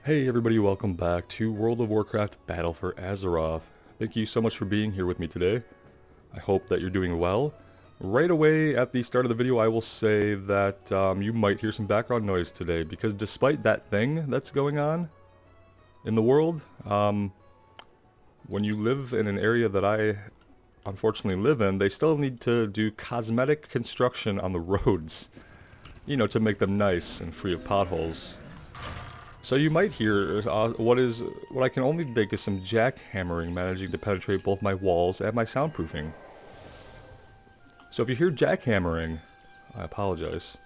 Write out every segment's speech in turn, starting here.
Hey everybody, welcome back to World of Warcraft Battle for Azeroth. Thank you so much for being here with me today. I hope that you're doing well. Right away at the start of the video I will say that you might hear some background noise today because despite that thing that's going on in the world, when you live in an area that I unfortunately live in, they still need to do cosmetic construction on the roads, you know, to make them nice and free of potholes. So you might hear what I can only think is some jackhammering managing to penetrate both my walls and my soundproofing. So if you hear jackhammering, I apologize.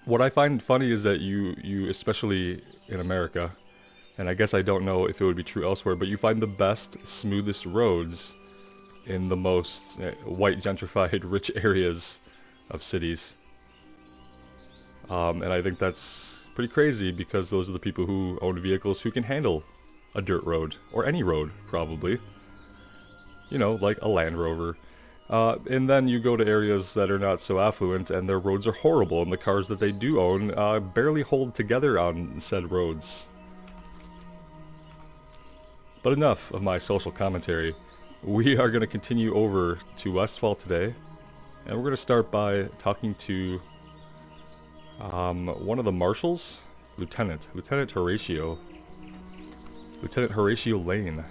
What I find funny is that you especially in America, and I guess I don't know if it would be true elsewhere, but you find the best, smoothest roads in the most white gentrified, rich areas of cities. And I think that's pretty crazy because those are the people who own vehicles who can handle a dirt road, or any road, probably. You know, like a Land Rover. And then you go to areas that are not so affluent and their roads are horrible and the cars that they do own barely hold together on said roads. But enough of my social commentary. We are going to continue over to Westfall today, and we're going to start by talking to one of the marshals? Lieutenant Horatio Lane.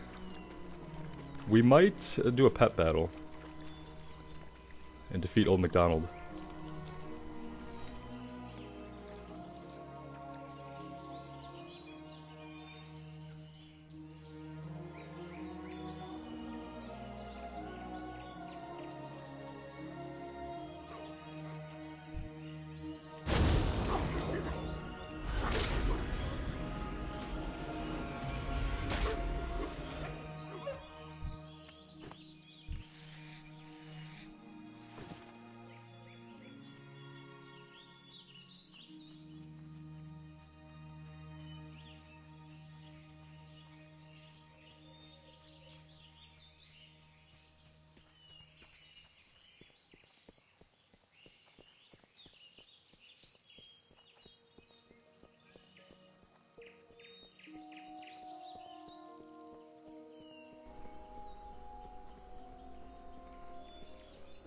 We might do a pet battle and defeat old MacDonald.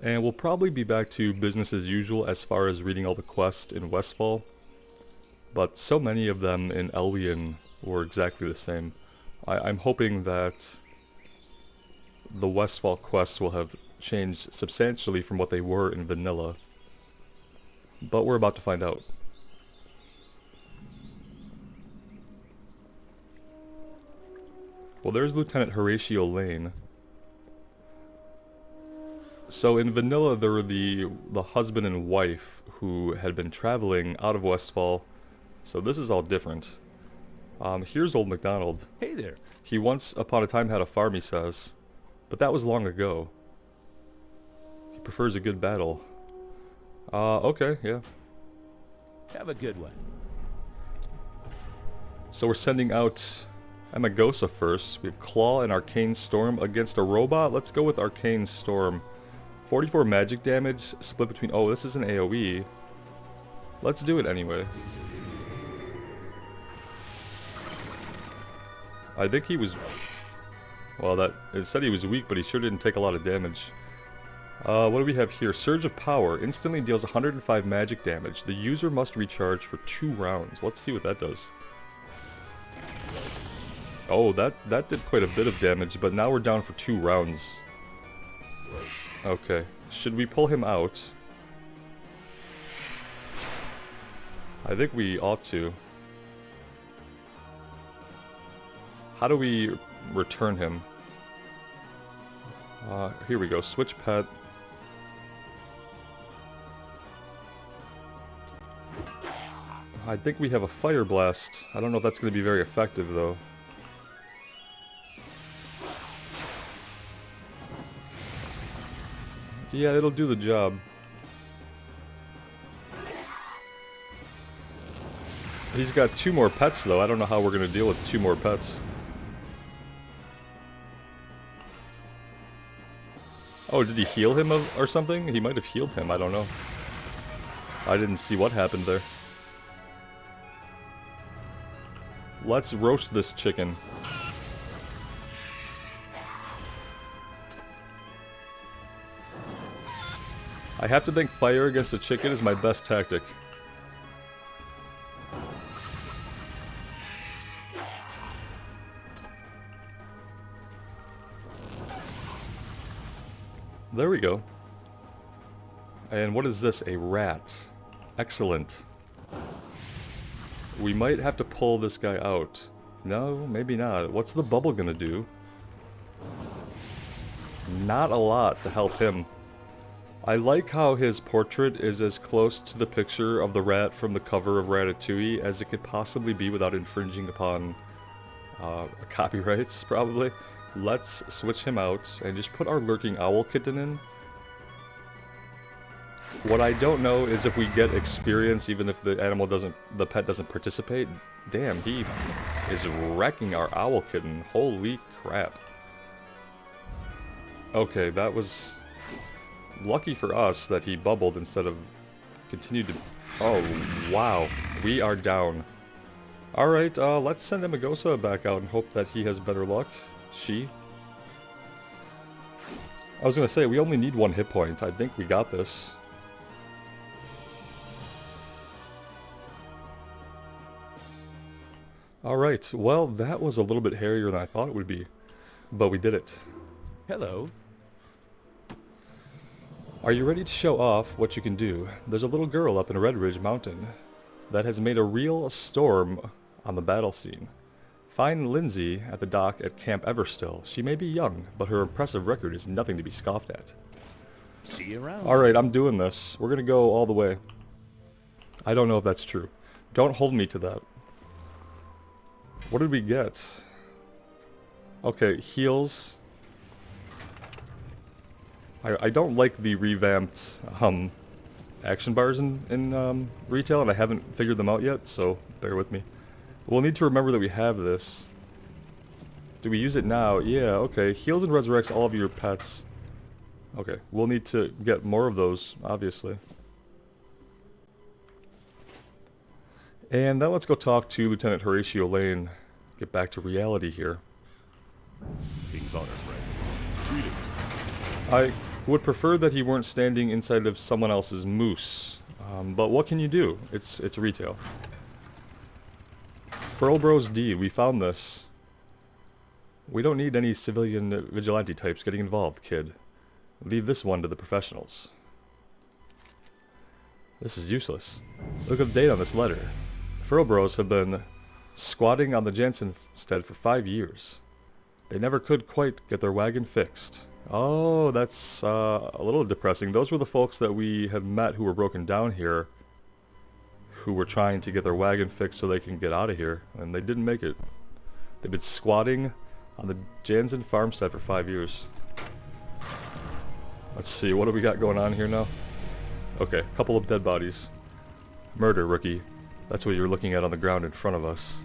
And we'll probably be back to business as usual as far as reading all the quests in Westfall. But so many of them in Elwynn were exactly the same. I'm hoping that the Westfall quests will have changed substantially from what they were in vanilla. But we're about to find out. Well, there's Lieutenant Horatio Lane. So in vanilla there were the husband and wife who had been traveling out of Westfall. So this is all different. Here's old MacDonald. Hey there. He once upon a time had a farm, he says. But that was long ago. He prefers a good battle. Okay, yeah. Have a good one. So we're sending out Amagosa first. We have Claw and Arcane Storm against a robot. Let's go with Arcane Storm. 44 magic damage, split between... Oh, this is an AoE. Let's do it anyway. I think he was... Well, it said he was weak, but he sure didn't take a lot of damage. What do we have here? Surge of Power. Instantly deals 105 magic damage. The user must recharge for 2 rounds. Let's see what that does. Oh, that did quite a bit of damage, but now we're down for 2 rounds. Okay. Should we pull him out? I think we ought to. How do we return him? Here we go. Switch pet. I think we have a Fire Blast. I don't know if that's going to be very effective, though. Yeah, it'll do the job. He's got 2 more pets, though. I don't know how we're going to deal with 2 more pets. Oh, did he heal him or something? He might have healed him, I don't know. I didn't see what happened there. Let's roast this chicken. I have to think fire against a chicken is my best tactic. There we go. And what is this? A rat. Excellent. We might have to pull this guy out. No, maybe not. What's the bubble gonna do? Not a lot to help him. I like how his portrait is as close to the picture of the rat from the cover of Ratatouille as it could possibly be without infringing upon copyrights, probably. Let's switch him out and just put our lurking owl kitten in. What I don't know is if we get experience even if the pet doesn't participate. Damn, he is wrecking our owl kitten. Holy crap. Okay, that was lucky for us that he bubbled instead of continued to... Oh, wow. We are down. Alright, let's send Emagosa back out and hope that he has better luck. She. I was gonna say, we only need 1 hit point. I think we got this. Alright, well, that was a little bit hairier than I thought it would be. But we did it. Hello. Are you ready to show off what you can do? There's a little girl up in Red Ridge Mountain that has made a real storm on the battle scene. Find Lindsay at the dock at Camp Everstill. She may be young, but her impressive record is nothing to be scoffed at. See you around. Alright, I'm doing this. We're gonna go all the way. I don't know if that's true. Don't hold me to that. What did we get? Okay, heals. I don't like the revamped action bars in retail, and I haven't figured them out yet, so bear with me. We'll need to remember that we have this. Do we use it now? Yeah, okay. Heals and resurrects all of your pets. Okay, we'll need to get more of those, obviously. And now let's go talk to Lieutenant Horatio Lane. Get back to reality here. King's honor, friend. Greetings. I would prefer that he weren't standing inside of someone else's moose. But what can you do? It's retail. Furlbro's deed. We found this. We don't need any civilian vigilante types getting involved, kid. Leave this one to the professionals. This is useless. Look at the date on this letter. The Furlbros have been squatting on the Jansenstead for 5 years. They never could quite get their wagon fixed. Oh, that's a little depressing. Those were the folks that we had met who were broken down here, who were trying to get their wagon fixed so they can get out of here, and they didn't make it. They've been squatting on the Jansen farmstead for 5 years. Let's see, what do we got going on here now? Okay, a couple of dead bodies. Murder, rookie. That's what you're looking at on the ground in front of us.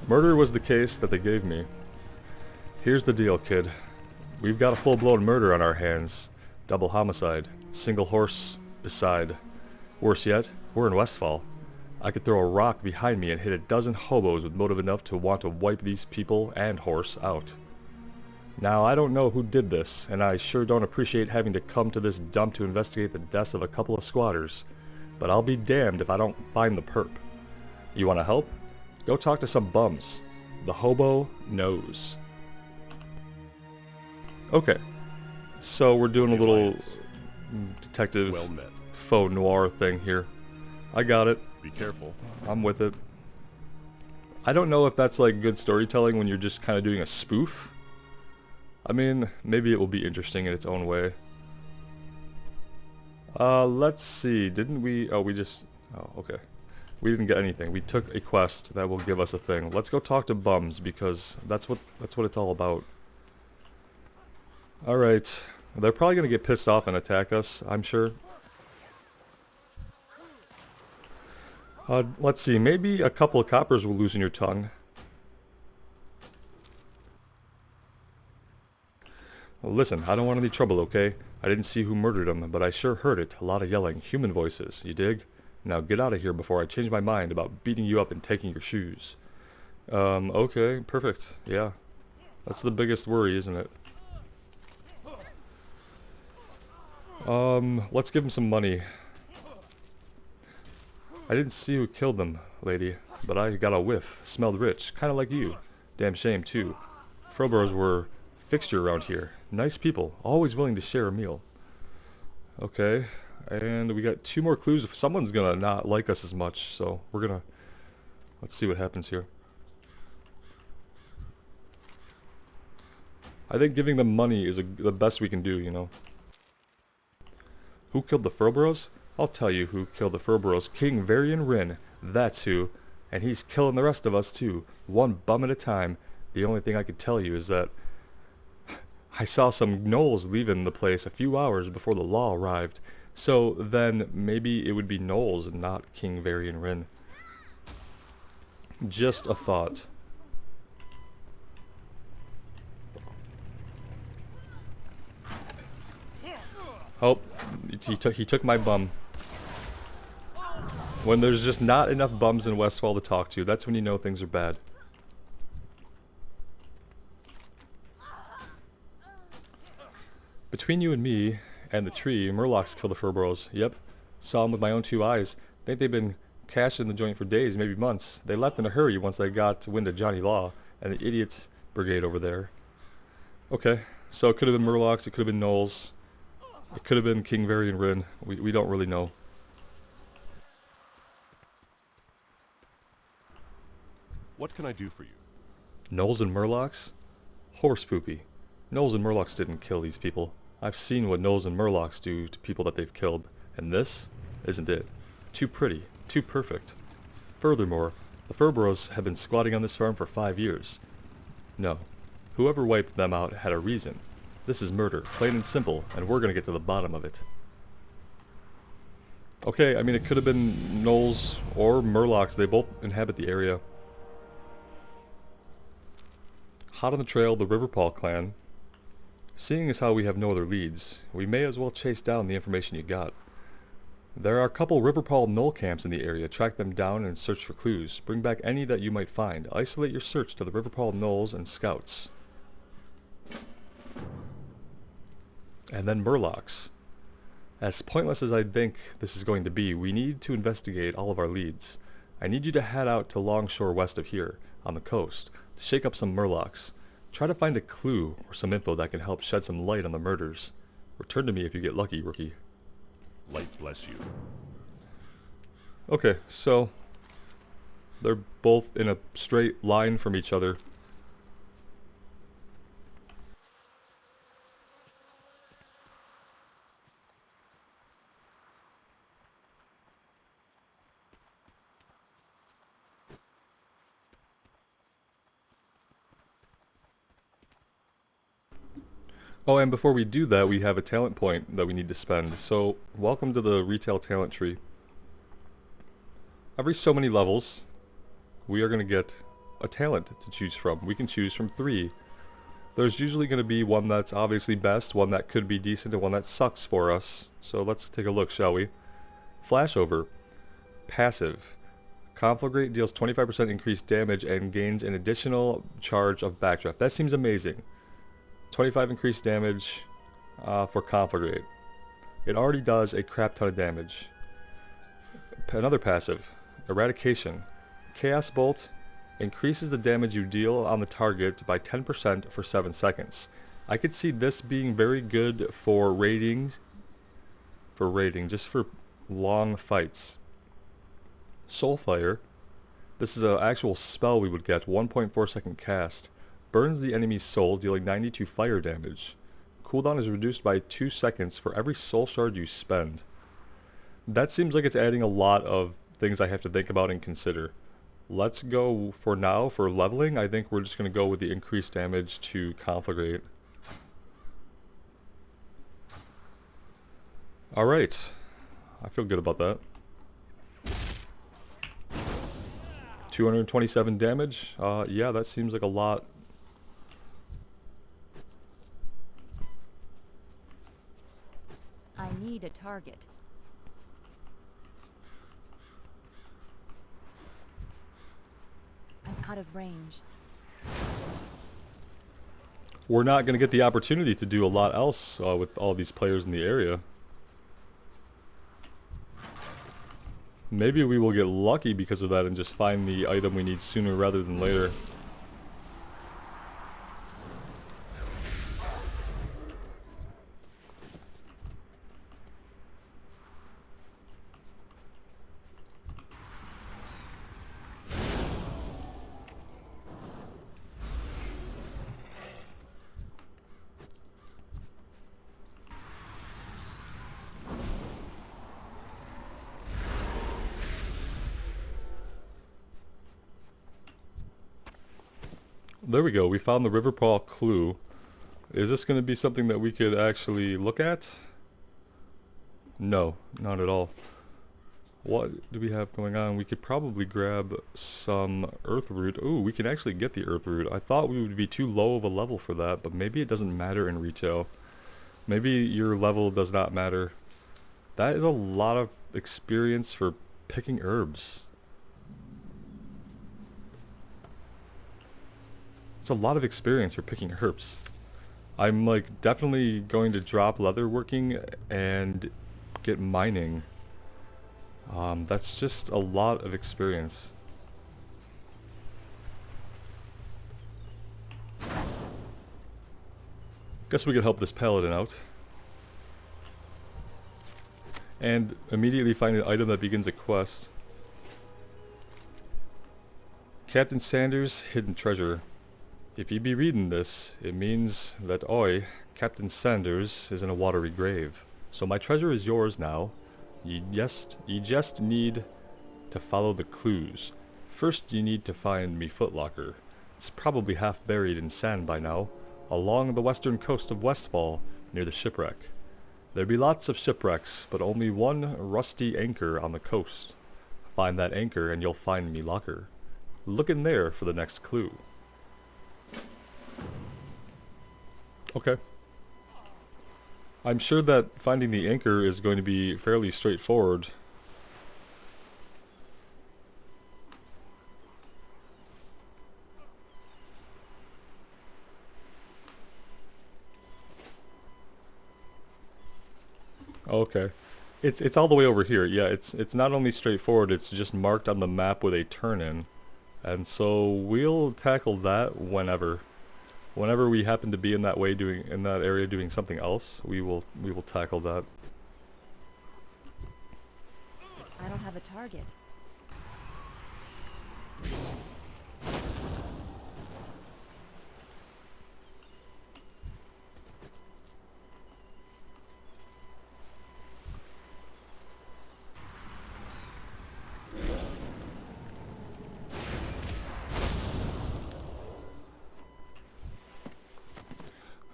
Murder was the case that they gave me. Here's the deal, kid. We've got a full-blown murder on our hands. Double homicide. Single horse beside. Worse yet, we're in Westfall. I could throw a rock behind me and hit a dozen hobos with motive enough to want to wipe these people and horse out. Now, I don't know who did this, and I sure don't appreciate having to come to this dump to investigate the deaths of a couple of squatters, but I'll be damned if I don't find the perp. You want to help? Go talk to some bums. The hobo knows. Okay, so we're doing a little detective Well met. faux noir thing here. I got it. Be careful. I'm with it. I don't know if that's like good storytelling when you're just kind of doing a spoof. I mean, maybe it will be interesting in its own way. Let's see. Didn't we... Oh, we just... Oh, okay. We didn't get anything. We took a quest that will give us a thing. Let's go talk to bums because that's what it's all about. Alright. They're probably going to get pissed off and attack us, I'm sure. Let's see. Maybe a couple of coppers will loosen your tongue. Well, listen, I don't want any trouble, okay? I didn't see who murdered him, but I sure heard it. A lot of yelling. Human voices, you dig? Now get out of here before I change my mind about beating you up and taking your shoes. Okay, perfect. Yeah. That's the biggest worry, isn't it? Let's give him some money. I didn't see who killed them, lady, but I got a whiff. Smelled rich, kinda like you. Damn shame, too. Frobros were fixture around here. Nice people, always willing to share a meal. Okay, and we got 2 more clues. If someone's gonna not like us as much, so we're gonna... Let's see what happens here. I think giving them money is the best we can do, you know. Who killed the Frobros? I'll tell you who killed the Frobros. King Varian Rin. That's who. And he's killing the rest of us too. One bum at a time. The only thing I could tell you is that I saw some gnolls leaving the place a few hours before the law arrived. So then maybe it would be gnolls and not King Varian Rin. Just a thought. Oh, he took my bum. When there's just not enough bums in Westfall to talk to, that's when you know things are bad. Between you and me and the tree, Murlocs killed the Frobros. Yep, saw them with my own 2 eyes. Think they've been cashing the joint for days, maybe months. They left in a hurry once they got wind of Johnny Law and the idiots brigade over there. Okay, so it could have been Murlocs, it could have been gnolls. It could have been King Varian Rin. We don't really know. What can I do for you? Gnolls and Murlocs? Horse poopy. Gnolls and Murlocs didn't kill these people. I've seen what Gnolls and Murlocs do to people that they've killed. And this isn't it. Too pretty. Too perfect. Furthermore, the Frobros have been squatting on this farm for 5 years. No. Whoever wiped them out had a reason. This is murder, plain and simple, and we're gonna get to the bottom of it. Okay, I mean it could have been gnolls or Murlocs. They both inhabit the area. Hot on the trail, the Riverpaw clan. Seeing as how we have no other leads, we may as well chase down the information you got. There are a couple Riverpaw gnoll camps in the area. Track them down and search for clues. Bring back any that you might find. Isolate your search to the Riverpaw gnolls and scouts. And then Murlocs. As pointless as I think this is going to be, we need to investigate all of our leads. I need you to head out to Longshore west of here, on the coast, to shake up some Murlocs. Try to find a clue or some info that can help shed some light on the murders. Return to me if you get lucky, rookie. Light bless you. Okay, so they're both in a straight line from each other. Oh, and before we do that, we have a talent point that we need to spend. So, welcome to the retail talent tree. Every so many levels, we are going to get a talent to choose from. We can choose from 3. There's usually going to be one that's obviously best, one that could be decent, and one that sucks for us. So let's take a look, shall we? Flashover. Passive. Conflagrate deals 25% increased damage and gains an additional charge of backdraft. That seems amazing. 25 increased damage for Conflagrate. It already does a crap ton of damage. Another passive, Eradication. Chaos Bolt increases the damage you deal on the target by 10% for 7 seconds. I could see this being very good for raiding, just for long fights. Soulfire. This is an actual spell we would get, 1.4 second cast. Burns the enemy's soul, dealing 92 fire damage. Cooldown is reduced by 2 seconds for every soul shard you spend. That seems like it's adding a lot of things I have to think about and consider. Let's go for now, for leveling, I think we're just going to go with the increased damage to Conflagrate. Alright. I feel good about that. 227 damage. Yeah, that seems like a lot. I need a target. out of range. We're not going to get the opportunity to do a lot else with all these players in the area. Maybe we will get lucky because of that and just find the item we need sooner rather than later. There we go, we found the River Paw clue. Is this going to be something that we could actually look at? No, not at all. What do we have going on? We could probably grab some earth root. Ooh, we can actually get the earth root. I thought we would be too low of a level for that, but maybe it doesn't matter in retail. Maybe your level does not matter. That is a lot of experience for picking herbs. It's a lot of experience for picking herbs. I'm like definitely going to drop leatherworking and get mining. That's just a lot of experience. Guess we could help this paladin out. And immediately find an item that begins a quest. Captain Sanders' hidden treasure. If ye be reading this, it means that I, Captain Sanders, is in a watery grave. So my treasure is yours now. Ye just need to follow the clues. First ye need to find me footlocker. It's probably half buried in sand by now, along the western coast of Westfall, near the shipwreck. There be lots of shipwrecks, but only one rusty anchor on the coast. Find that anchor and you'll find me locker. Look in there for the next clue. Okay. I'm sure that finding the anchor is going to be fairly straightforward. Okay. It's all the way over here. Yeah, it's not only straightforward, it's just marked on the map with a turn in. And so we'll tackle that whenever. Whenever we happen to be in that area doing something else, we will tackle that. I don't have a target.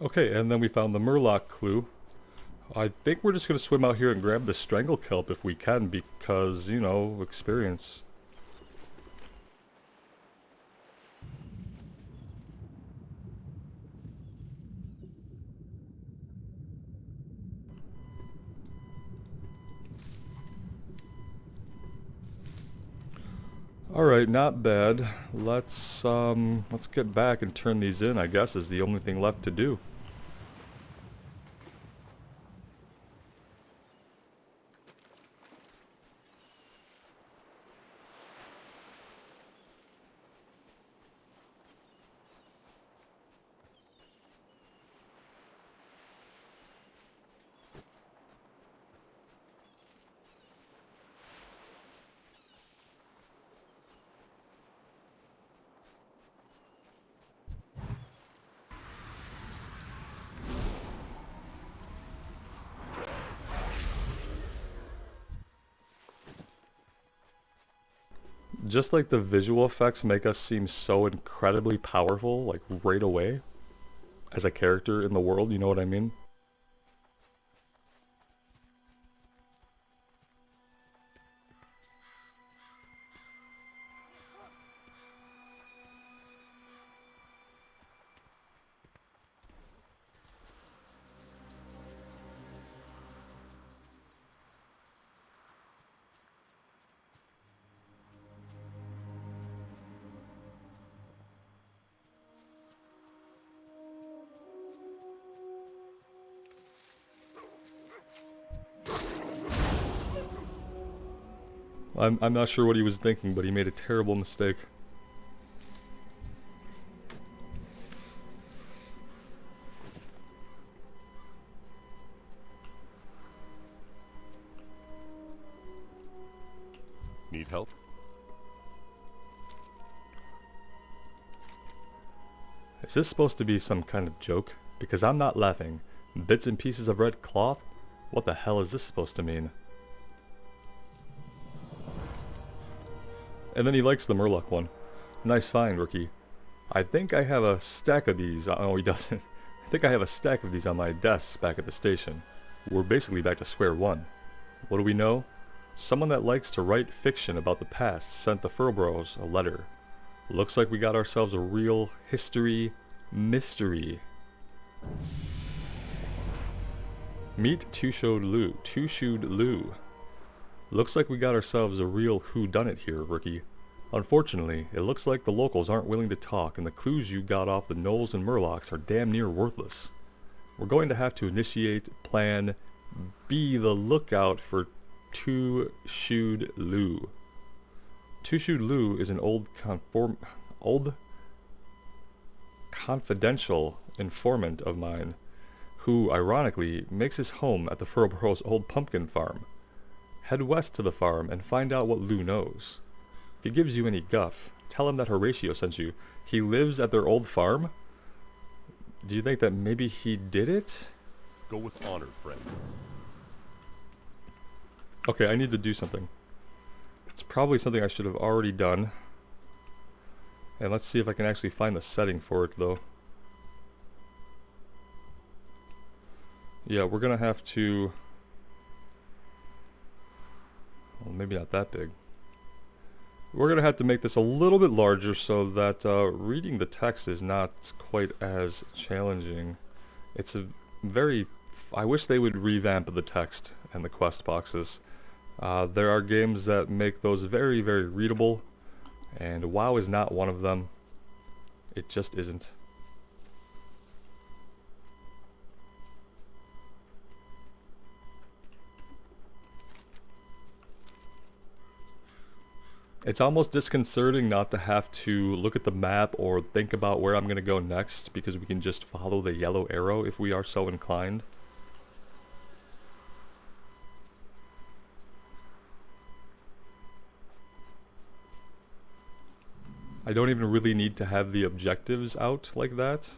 Okay, and then we found the Murloc clue. I think we're just going to swim out here and grab the Strangle Kelp if we can, because, you know, experience. Alright, not bad. Let's get back and turn these in, I guess, is the only thing left to do. Just like the visual effects make us seem so incredibly powerful, like right away, as a character in the world, you know what I mean? I'm not sure what he was thinking, but he made a terrible mistake. Need help? Is this supposed to be some kind of joke? Because I'm not laughing. Bits and pieces of red cloth? What the hell is this supposed to mean? And then he likes the Murloc one. Nice find, rookie. I think I have a stack of these. Oh, he doesn't. I think I have a stack of these on my desk back at the station. We're basically back to square one. What do we know? Someone that likes to write fiction about the past sent the Furlbros a letter. Looks like we got ourselves a real history mystery. Meet Two-Shoed Lou. Looks like we got ourselves a real whodunit here, rookie. Unfortunately, it looks like the locals aren't willing to talk, and the clues you got off the gnolls and murlocs are damn near worthless. We're going to have to initiate Plan Be the lookout for Two-Shoed Lou. Two-Shoed Lou is an old confidential informant of mine, who, ironically, makes his home at the Furlbros' old pumpkin farm. Head west to the farm and find out what Lou knows. If he gives you any guff, tell him that Horatio sent you. He lives at their old farm? Do you think that maybe he did it? Go with honor, friend. Okay, I need to do something. It's probably something I should have already done. And let's see if I can actually find the setting for it, though. Yeah, we're gonna have to... Well, maybe not that big. We're gonna have to make this a little bit larger so that reading the text is not quite as challenging. It's a very... I wish they would revamp the text and the quest boxes. There are games that make those very, very readable, and WoW is not one of them. It just isn't. It's almost disconcerting not to have to look at the map or think about where I'm going to go next, because we can just follow the yellow arrow if we are so inclined. I don't even really need to have the objectives out like that.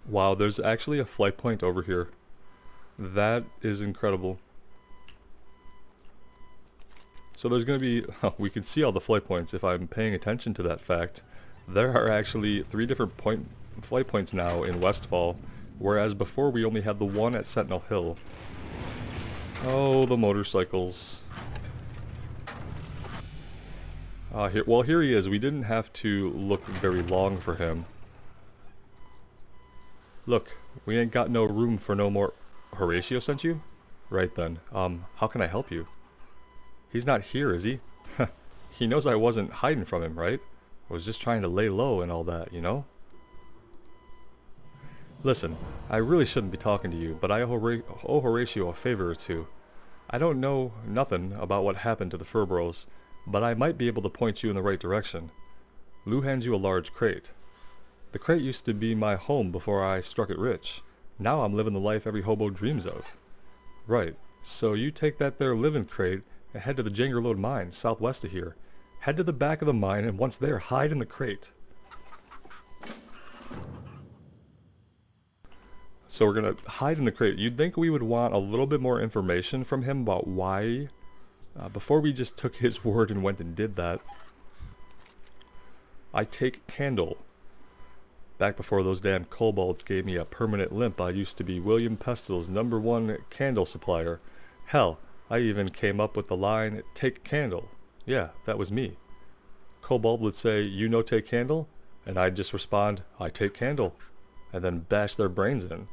Wow, there's actually a flight point over here. That is incredible. So there's going to be, we can see all the flight points if I'm paying attention to that fact. There are actually 3 different flight points now in Westfall, whereas before we only had the one at Sentinel Hill. Oh, the motorcycles. Here he is. We didn't have to look very long for him. Look, we ain't got no room for no more... Horatio sent you? Right then. How can I help you? He's not here, is he? He knows I wasn't hiding from him, right? I was just trying to lay low and all that, you know? Listen, I really shouldn't be talking to you, but I owe Horatio a favor or two. I don't know nothing about what happened to the Furlbros, but I might be able to point you in the right direction. Lou hands you a large crate. The crate used to be my home before I struck it rich. Now I'm living the life every hobo dreams of. Right, so you take that there living crate and head to the Jangerlode mine, southwest of here. Head to the back of the mine, and once there, hide in the crate. So we're gonna hide in the crate. You'd think we would want a little bit more information from him about why, before we just took his word and went and did that. I take candle. Back before those damn kobolds gave me a permanent limp, I used to be William Pestil's #1 candle supplier. Hell, I even came up with the line, "Take candle." Yeah, that was me. Kobold would say, "You no take candle?" And I'd just respond, "I take candle," and then bash their brains in.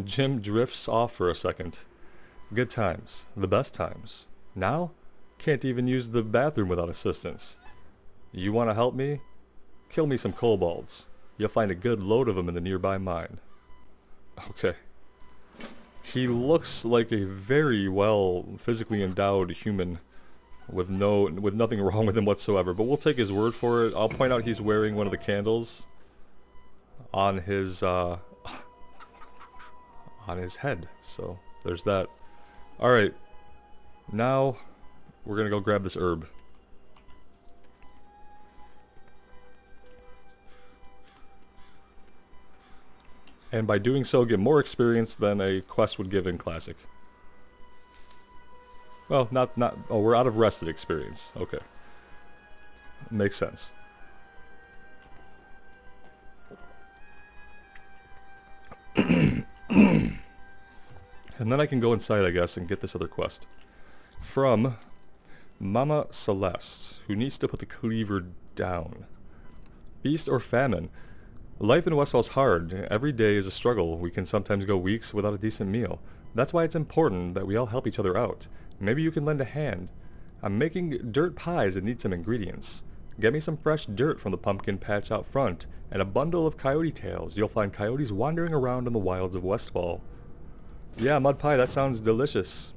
Jim drifts off for a second. Good times. The best times. Now, can't even use the bathroom without assistance. You want to help me? Kill me some kobolds. You'll find a good load of them in the nearby mine. Okay. He looks like a very well physically endowed human with nothing wrong with him whatsoever, but we'll take his word for it. I'll point out he's wearing one of the candles on his head. So there's that. All right. Now we're going to go grab this herb. And by doing so, get more experience than a quest would give in Classic. Well, oh, we're out of rested experience. Okay. Makes sense. And then I can go inside, I guess, and get this other quest. From Mama Celeste, who needs to put the cleaver down. Beast or famine? Life in Westfall's hard. Every day is a struggle. We can sometimes go weeks without a decent meal. That's why it's important that we all help each other out. Maybe you can lend a hand. I'm making dirt pies and need some ingredients. Get me some fresh dirt from the pumpkin patch out front, and a bundle of coyote tails. You'll find coyotes wandering around in the wilds of Westfall. Yeah, mud pie, that sounds delicious.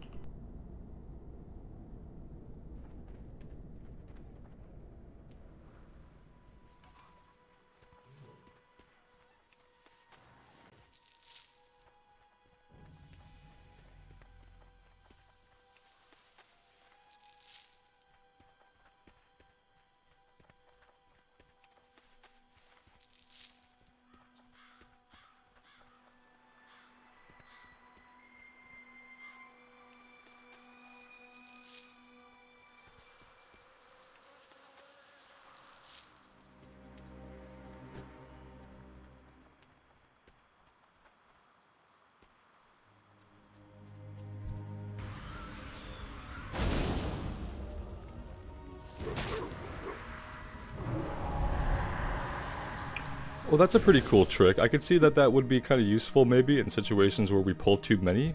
Well, that's a pretty cool trick. I could see that that would be kind of useful maybe in situations where we pull too many.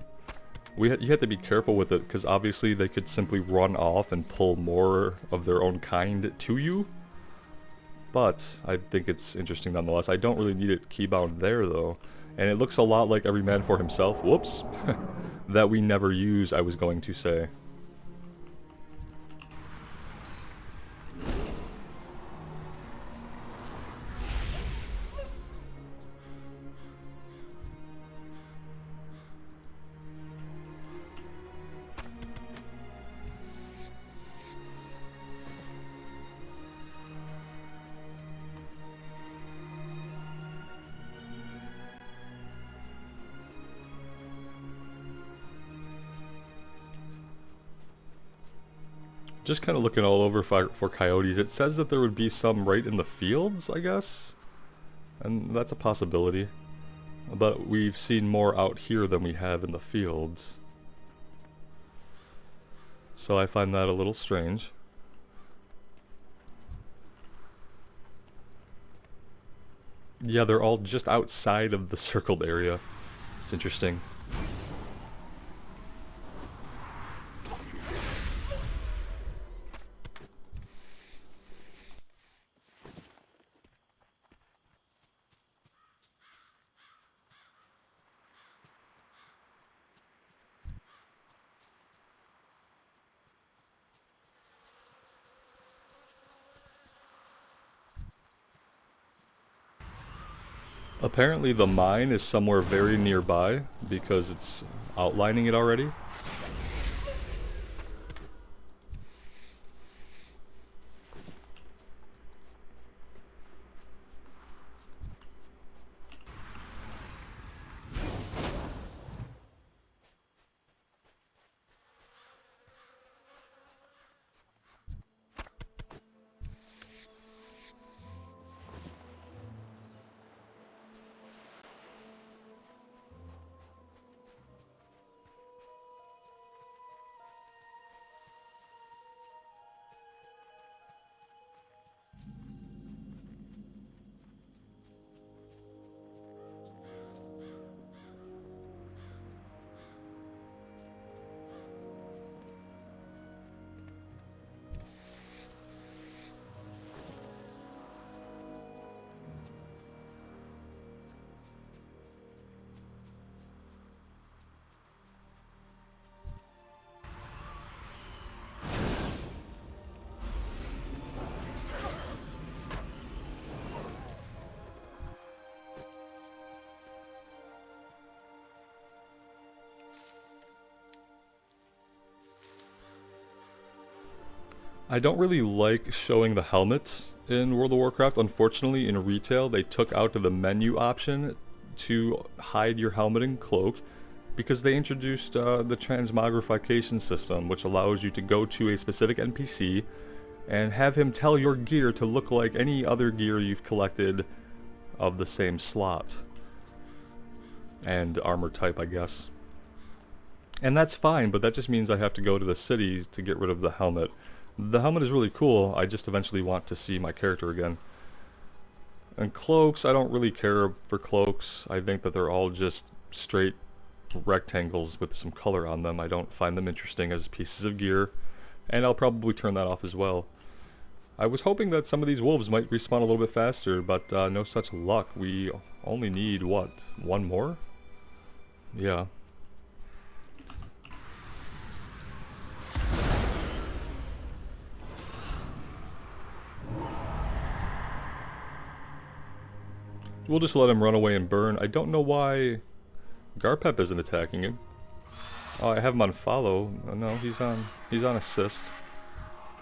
You have to be careful with it because obviously they could simply run off and pull more of their own kind to you. But I think it's interesting nonetheless. I don't really need it keybound there though. And it looks a lot like Every Man for Himself. Whoops. That we never use, I was going to say. Just kind of looking all over for coyotes. It says that there would be some right in the fields, I guess? And that's a possibility. But we've seen more out here than we have in the fields. So I find that a little strange. Yeah, they're all just outside of the circled area. It's interesting. Apparently the mine is somewhere very nearby because it's outlining it already. I don't really like showing the helmet in World of Warcraft. Unfortunately, in retail, they took out the menu option to hide your helmet and cloak because they introduced the transmogrification system, which allows you to go to a specific NPC and have him tell your gear to look like any other gear you've collected of the same slot and armor type, I guess. And that's fine, but that just means I have to go to the city to get rid of the helmet. The helmet is really cool, I just eventually want to see my character again. And cloaks, I don't really care for cloaks. I think that they're all just straight rectangles with some color on them. I don't find them interesting as pieces of gear, and I'll probably turn that off as well. I was hoping that some of these wolves might respawn a little bit faster, but no such luck. We only need, what, one more? Yeah. We'll just let him run away and burn. I don't know why Garpep isn't attacking him. Oh, I have him on follow. No, he's on assist.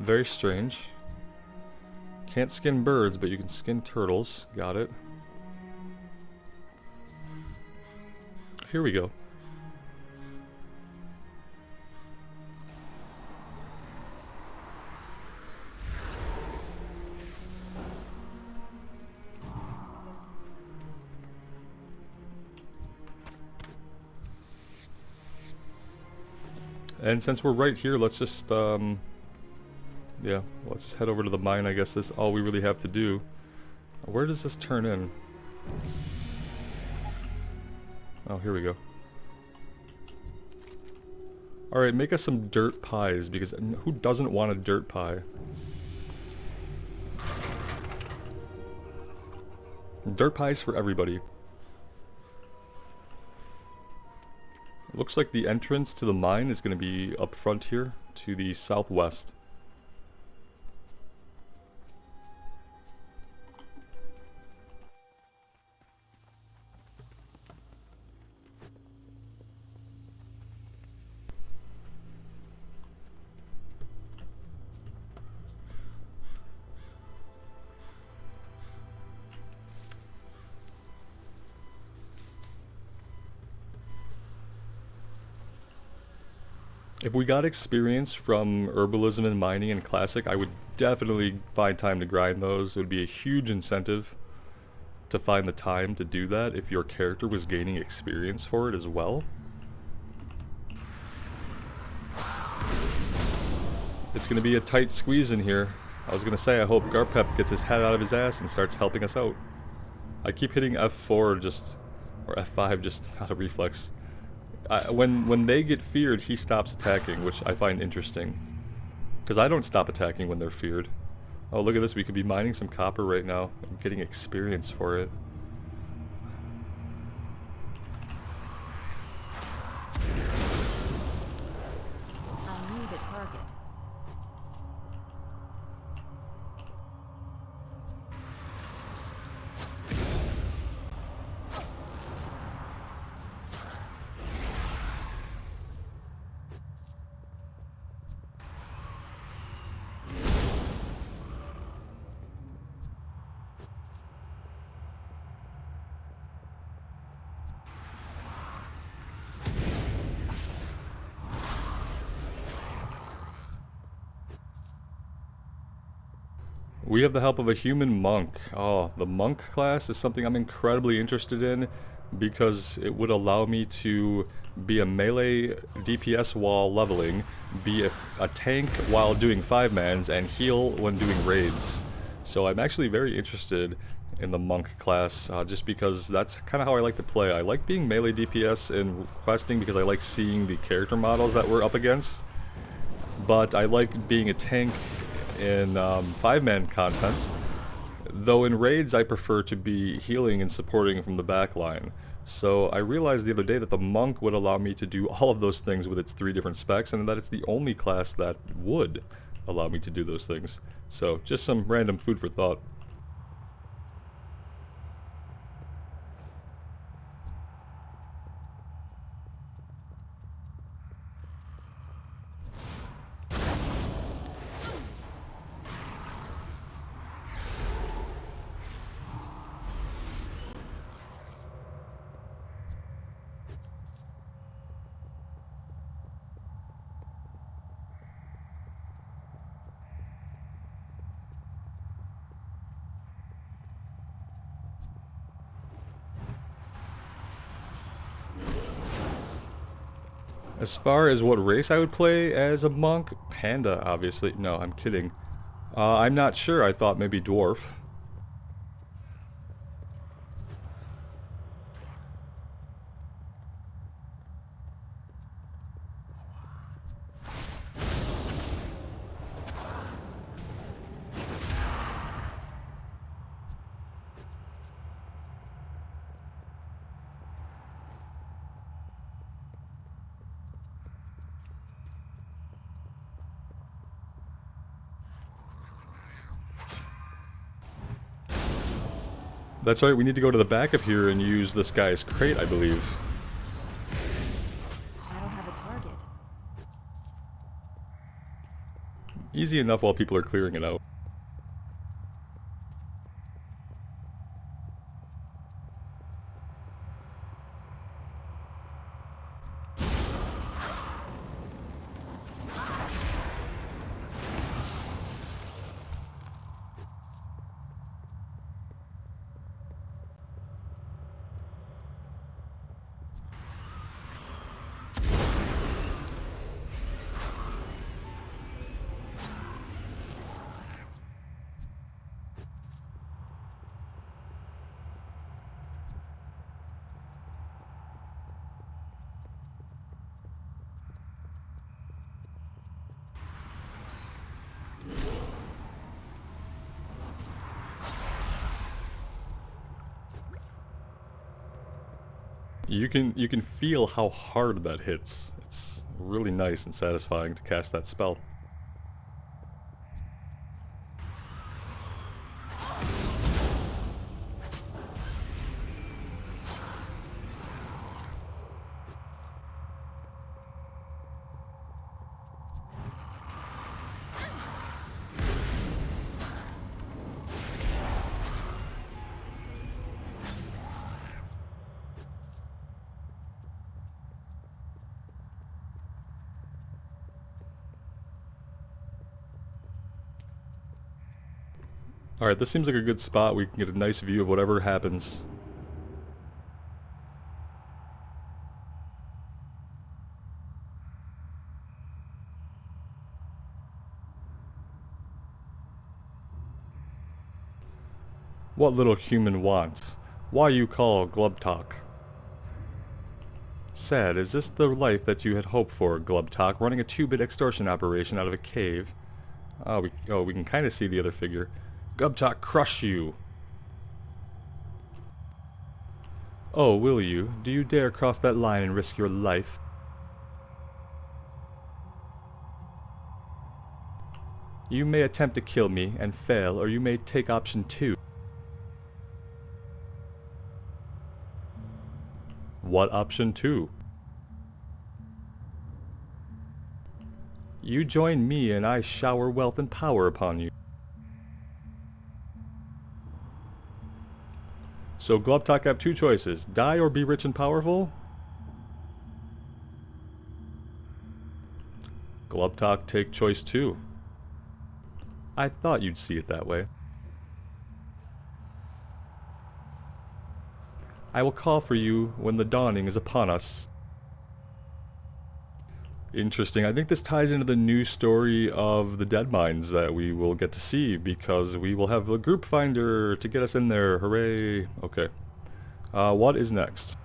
Very strange. Can't skin birds, but you can skin turtles. Got it. Here we go. And since we're right here, let's just, yeah, let's just head over to the mine. I guess that's all we really have to do. Where does this turn in? Oh, here we go. Alright, make us some dirt pies, because who doesn't want a dirt pie? Dirt pies for everybody. Looks like the entrance to the mine is going to be up front here, to the southwest. If we got experience from herbalism and mining and classic, I would definitely find time to grind those. It would be a huge incentive to find the time to do that if your character was gaining experience for it as well. It's going to be a tight squeeze in here. I was going to say I hope Garpep gets his head out of his ass and starts helping us out. I keep hitting F4 just, or F5 just out of reflex. When they get feared, he stops attacking, which I find interesting. Because I don't stop attacking when they're feared. Oh, look at this. We could be mining some copper right now and getting experience for it. I knew the target. We have the help of a human monk. Oh, the monk class is something I'm incredibly interested in because it would allow me to be a melee DPS while leveling, be a tank while doing 5-mans, and heal when doing raids. So I'm actually very interested in the monk class just because that's kind of how I like to play. I like being melee DPS and questing because I like seeing the character models that we're up against, but I like being a tank in 5-man contents, though in raids I prefer to be healing and supporting from the back line. So I realized the other day that the monk would allow me to do all of those things with its 3 different specs, and that it's the only class that would allow me to do those things. So just some random food for thought. As far as what race I would play as a monk, Panda, obviously. No, I'm kidding. I'm not sure. I thought maybe Dwarf. That's right, we need to go to the back of here and use this guy's crate, I believe. I don't have a target. Easy enough while people are clearing it out. You can feel how hard that hits. It's really nice and satisfying to cast that spell. Alright, this seems like a good spot. We can get a nice view of whatever happens. What little human wants? Why you call Glubtalk? Sad, is this the life that you had hoped for, Glubtalk, running a 2-bit extortion operation out of a cave? We can kind of see the other figure. Glubtalk, crush you! Oh, will you? Do you dare cross that line and risk your life? You may attempt to kill me and fail, or you may take option 2. What option 2? You join me and I shower wealth and power upon you. So Glubtalk have 2 choices, die or be rich and powerful? Glubtalk take choice 2. I thought you'd see it that way. I will call for you when the dawning is upon us. Interesting. I think this ties into the new story of the Dead Mines that we will get to see, because we will have a group finder to get us in there. Hooray! Okay. What is next?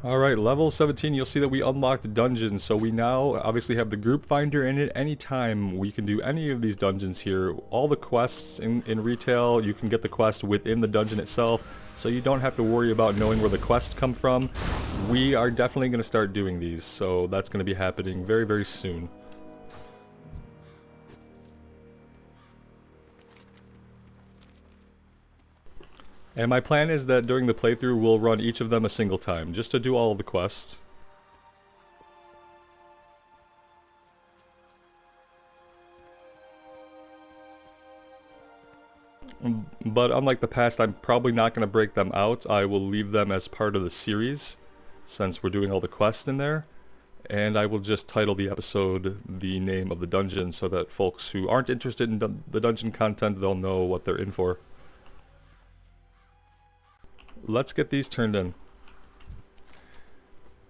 Alright, level 17, you'll see that we unlocked dungeons, so we now obviously have the group finder, and at any time we can do any of these dungeons here. All the quests in retail, you can get the quest within the dungeon itself, so you don't have to worry about knowing where the quests come from. We are definitely going to start doing these, so that's going to be happening very, very soon. And my plan is that during the playthrough we'll run each of them a single time, just to do all of the quests. But unlike the past, I'm probably not going to break them out. I will leave them as part of the series, since we're doing all the quests in there. And I will just title the episode the name of the dungeon, so that folks who aren't interested in the dungeon content, they'll know what they're in for. Let's get these turned in.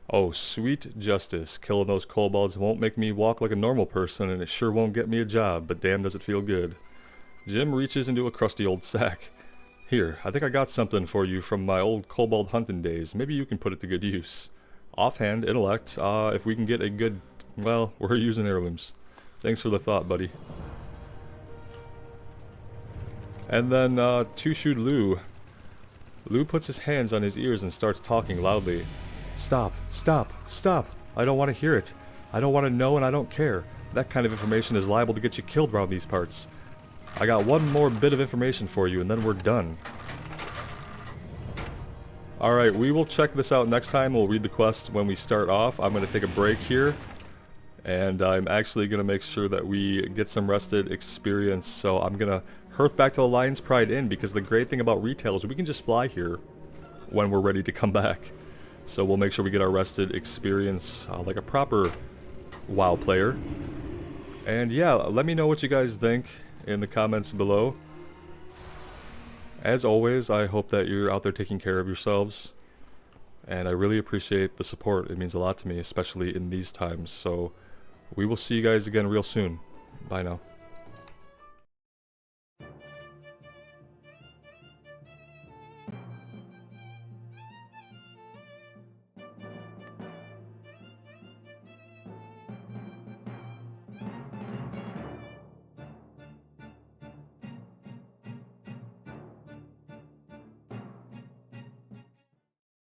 Oh, sweet justice. Killing those kobolds won't make me walk like a normal person, and it sure won't get me a job, but damn does it feel good. Jim reaches into a crusty old sack. Here, I think I got something for you from my old kobold hunting days. Maybe you can put it to good use. Offhand, intellect, if we can get a good... well, we're using heirlooms. Thanks for the thought, buddy. And then, Two-Shoed Lou. Lou puts his hands on his ears and starts talking loudly. Stop, stop, stop. I don't want to hear it. I don't want to know and I don't care. That kind of information is liable to get you killed around these parts. I got one more bit of information for you and then we're done. Alright, we will check this out next time. We'll read the quest when we start off. I'm going to take a break here. And I'm actually going to make sure that we get some rested experience. So I'm going to hearth back to the Lion's Pride Inn, because the great thing about retail is we can just fly here when we're ready to come back. So we'll make sure we get our rested experience like a proper WoW player. And yeah, let me know what you guys think in the comments below. As always, I hope that you're out there taking care of yourselves. And I really appreciate the support. It means a lot to me, especially in these times. So we will see you guys again real soon. Bye now.